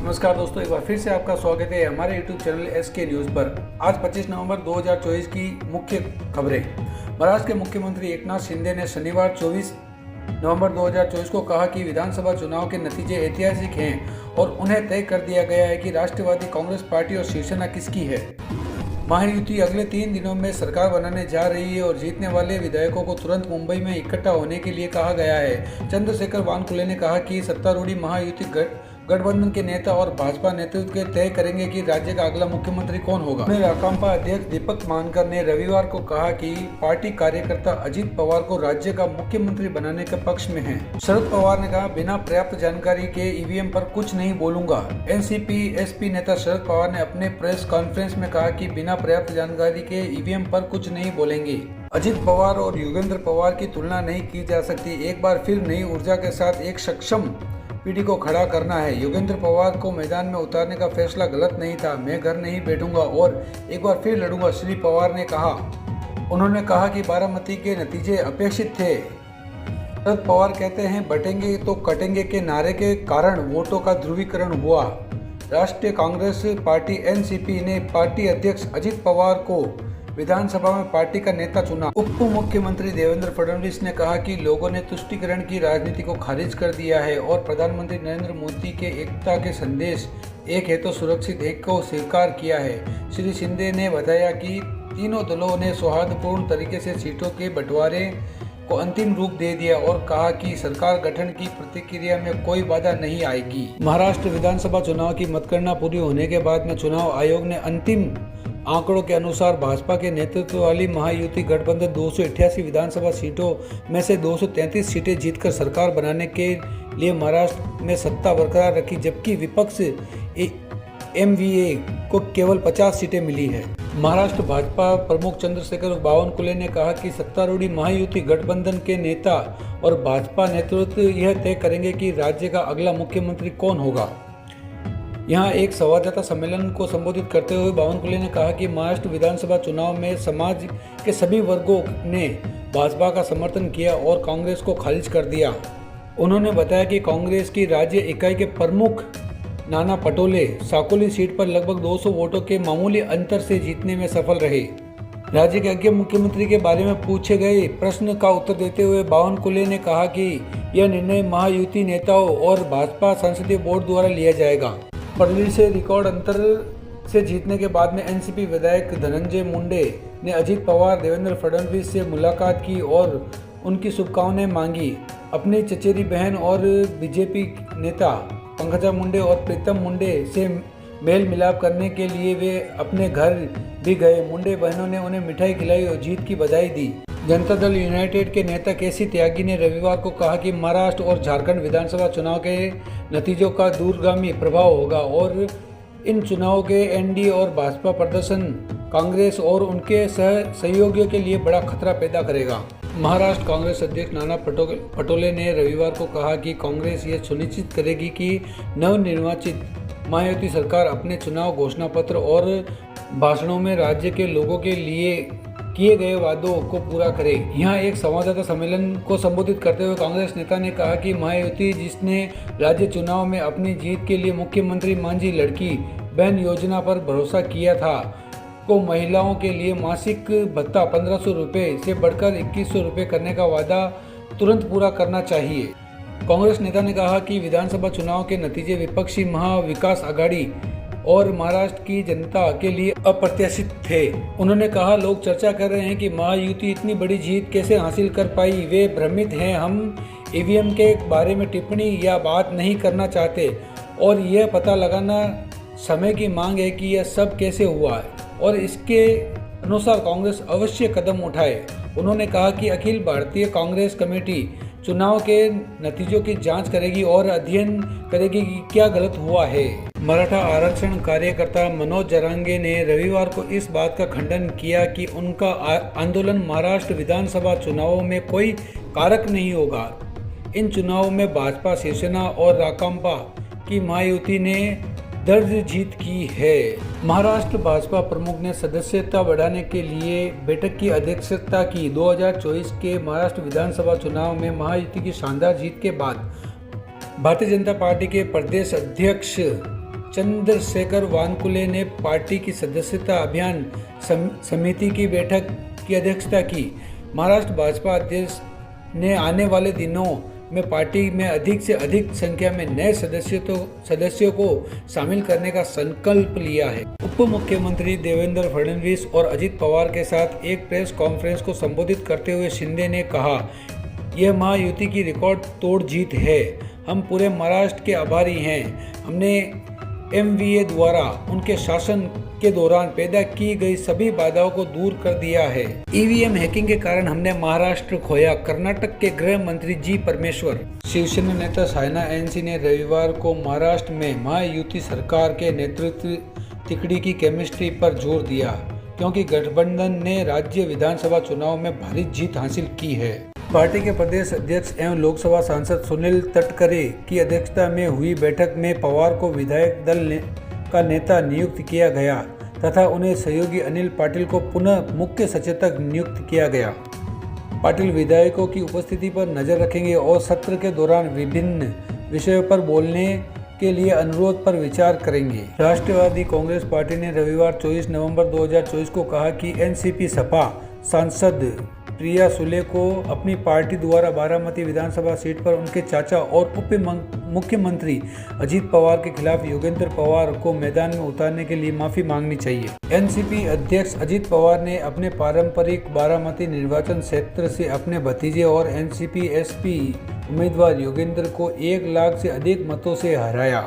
नमस्कार दोस्तों, एक बार फिर से आपका स्वागत है हमारे YouTube चैनल SK न्यूज़ पर। आज 25 नवंबर 2024 की मुख्य खबरें। महाराष्ट्र के मुख्यमंत्री एकनाथ शिंदे ने शनिवार 24 नवंबर 2024 को कहा कि विधानसभा चुनाव के नतीजे ऐतिहासिक हैं और उन्हें तय कर दिया गया है कि राष्ट्रवादी कांग्रेस पार्टी और शिवसेना किसकी है। महायुति अगले 3 दिनों में सरकार बनाने जा रही है और जीतने वाले विधायकों को तुरंत मुंबई में इकट्ठा होने के लिए कहा गया है। चंद्रशेखर बावनकुले ने कहा कि सत्तारूढ़ महायुति गठबंधन के नेता और भाजपा नेतृत्व के तय करेंगे कि राज्य का अगला मुख्यमंत्री कौन होगा। राकांपा अध्यक्ष दीपक मानकर ने रविवार को कहा कि पार्टी कार्यकर्ता अजित पवार को राज्य का मुख्यमंत्री बनाने के पक्ष में हैं। शरद पवार ने कहा, बिना पर्याप्त जानकारी के ईवीएम पर कुछ नहीं बोलूंगा। एनसीपी एसपी नेता शरद पवार ने अपने प्रेस कॉन्फ्रेंस में कहा कि बिना पर्याप्त जानकारी के ईवीएम पर कुछ नहीं बोलेंगे। अजित पवार और योगेंद्र पवार की तुलना नहीं की जा सकती। एक बार फिर नई ऊर्जा के साथ एक सक्षम पीढ़ी को खड़ा करना है। योगेंद्र पवार को मैदान में उतारने का फैसला गलत नहीं था। मैं घर नहीं बैठूंगा और एक बार फिर लड़ूंगा, श्री पवार ने कहा। उन्होंने कहा कि बारामती के नतीजे अपेक्षित थे। शरद पवार कहते हैं, बटेंगे तो कटेंगे के नारे के कारण वोटों का ध्रुवीकरण हुआ। राष्ट्रीय कांग्रेस पार्टी एनसीपी ने पार्टी अध्यक्ष अजित पवार को विधानसभा में पार्टी का नेता चुना। उप मुख्यमंत्री देवेंद्र फडणवीस ने कहा कि लोगों ने तुष्टीकरण की राजनीति को खारिज कर दिया है और प्रधानमंत्री नरेंद्र मोदी के एकता के संदेश एक है तो सुरक्षित एक को स्वीकार किया है। श्री शिंदे ने बताया कि तीनों दलों ने सौहार्दपूर्ण तरीके से सीटों के बंटवारे को अंतिम रूप दे दिया और कहा कि सरकार गठन की प्रक्रिया में कोई बाधा नहीं आएगी। महाराष्ट्र विधानसभा चुनाव की मतगणना पूरी होने के बाद में चुनाव आयोग ने अंतिम आंकड़ों के अनुसार भाजपा के नेतृत्व वाली महायुति गठबंधन 288 विधानसभा सीटों में से 233 सीटें जीतकर सरकार बनाने के लिए महाराष्ट्र में सत्ता बरकरार रखी, जबकि विपक्ष एमवीए को केवल 50 सीटें मिली है। महाराष्ट्र भाजपा प्रमुख चंद्रशेखर बावनकुले ने कहा कि सत्तारूढ़ महायुति गठबंधन के नेता और भाजपा नेतृत्व यह तय करेंगे कि राज्य का अगला मुख्यमंत्री कौन होगा। यहाँ एक संवाददाता सम्मेलन को संबोधित करते हुए बावनकुले ने कहा कि महाराष्ट्र विधानसभा चुनाव में समाज के सभी वर्गों ने भाजपा का समर्थन किया और कांग्रेस को खारिज कर दिया। उन्होंने बताया कि कांग्रेस की राज्य इकाई के प्रमुख नाना पटोले साकोली सीट पर लगभग 200 वोटों के मामूली अंतर से जीतने में सफल रहे। राज्य के अगले मुख्यमंत्री के बारे में पूछे गए प्रश्न का उत्तर देते हुए बावनकुले ने कहा कि यह निर्णय महायुति नेताओं और भाजपा संसदीय बोर्ड द्वारा लिया जाएगा। फडणवीस से रिकॉर्ड अंतर से जीतने के बाद में एनसीपी विधायक धनंजय मुंडे ने अजित पवार देवेंद्र फडणवीस से मुलाकात की और उनकी शुभकामनाएं मांगी। अपनी चचेरी बहन और बीजेपी नेता पंकजा मुंडे और प्रीतम मुंडे से मेल मिलाप करने के लिए वे अपने घर भी गए। मुंडे बहनों ने उन्हें मिठाई खिलाई और जीत की बधाई दी। जनता दल यूनाइटेड के नेता केसी त्यागी ने रविवार को कहा कि महाराष्ट्र और झारखंड विधानसभा चुनाव के नतीजों का दूरगामी प्रभाव होगा और इन चुनावों के एनडीए और भाजपा प्रदर्शन कांग्रेस और उनके सहयोगियों के लिए बड़ा खतरा पैदा करेगा। महाराष्ट्र कांग्रेस अध्यक्ष नाना पटोले ने रविवार को कहा कि कांग्रेस यह सुनिश्चित करेगी कि नवनिर्वाचित महायुति सरकार अपने चुनाव घोषणा पत्र और भाषणों में राज्य के लोगों के लिए किए गए वादों को पूरा करे। यहाँ एक संवाददाता सम्मेलन को संबोधित करते हुए कांग्रेस नेता ने कहा कि महायुति जिसने राज्य चुनाव में अपनी जीत के लिए मुख्यमंत्री मांझी लड़की बहन योजना पर भरोसा किया था, को महिलाओं के लिए मासिक भत्ता 1500 रुपये से बढ़कर 2100 रुपये करने का वादा तुरंत पूरा करना चाहिए। कांग्रेस नेता ने कहा कि विधानसभा चुनाव के नतीजे विपक्षी महाविकास आघाड़ी और महाराष्ट्र की जनता के लिए अप्रत्याशित थे। उन्होंने कहा, लोग चर्चा कर रहे हैं कि महायुति इतनी बड़ी जीत कैसे हासिल कर पाई। वे भ्रमित हैं। हम ईवीएम के बारे में टिप्पणी या बात नहीं करना चाहते और यह पता लगाना समय की मांग है कि यह सब कैसे हुआ है और इसके अनुसार कांग्रेस अवश्य कदम उठाए। उन्होंने कहा कि अखिल भारतीय कांग्रेस कमेटी चुनाव के नतीजों की जांच करेगी और अध्ययन करेगी कि क्या गलत हुआ है। मराठा आरक्षण कार्यकर्ता मनोज जरांगे ने रविवार को इस बात का खंडन किया कि उनका आंदोलन महाराष्ट्र विधानसभा चुनावों में कोई कारक नहीं होगा। इन चुनावों में भाजपा, शिवसेना और राकांपा की महायुति ने दर्ज जीत की है। महाराष्ट्र भाजपा प्रमुख ने सदस्यता बढ़ाने के लिए बैठक की अध्यक्षता की। 2024 के महाराष्ट्र विधानसभा चुनाव में महायुति की शानदार जीत के बाद भारतीय जनता पार्टी के प्रदेश अध्यक्ष चंद्रशेखर वानकुले ने पार्टी की सदस्यता अभियान समिति की बैठक की अध्यक्षता की। महाराष्ट्र भाजपा अध्यक्ष ने आने वाले दिनों में पार्टी में अधिक से अधिक संख्या में नए सदस्यों को शामिल करने का संकल्प लिया है। उप मुख्यमंत्री देवेंद्र फडणवीस और अजित पवार के साथ एक प्रेस कॉन्फ्रेंस को संबोधित करते हुए शिंदे ने कहा, यह महायुति की रिकॉर्ड तोड़ जीत है। हम पूरे महाराष्ट्र के आभारी हैं। हमने एमवीए द्वारा उनके शासन के दौरान पैदा की गई सभी बाधाओं को दूर कर दिया है। ईवीएम हैकिंग के कारण हमने महाराष्ट्र खोया। कर्नाटक के गृह मंत्री जी परमेश्वर। शिवसेना नेता सायना एनसी ने रविवार को महाराष्ट्र में महायुति सरकार के नेतृत्व तिकड़ी की केमिस्ट्री पर जोर दिया, क्योंकि गठबंधन ने राज्य विधानसभा चुनाव में भारी जीत हासिल की है। पार्टी के प्रदेश अध्यक्ष एवं लोकसभा सांसद सुनील तटकरे की अध्यक्षता में हुई बैठक में पवार को विधायक दल का नेता नियुक्त किया गया तथा उन्हें सहयोगी अनिल पाटिल को पुनः मुख्य सचेतक नियुक्त किया गया। पाटिल विधायकों की उपस्थिति पर नजर रखेंगे और सत्र के दौरान विभिन्न विषयों पर बोलने के लिए अनुरोध पर विचार करेंगे। राष्ट्रवादी कांग्रेस पार्टी ने रविवार 24 नवंबर 2024 को कहा कि एनसीपी सपा सांसद प्रिया सुले को अपनी पार्टी द्वारा बारामती विधानसभा सीट पर उनके चाचा और उप मुख्यमंत्री अजित पवार के खिलाफ योगेंद्र पवार को मैदान में उतारने के लिए माफी मांगनी चाहिए। एनसीपी अध्यक्ष अजित पवार ने अपने पारंपरिक बारामती निर्वाचन क्षेत्र से अपने भतीजे और एनसीपी एसपी उम्मीदवार योगेंद्र को 1 लाख से अधिक मतों से हराया।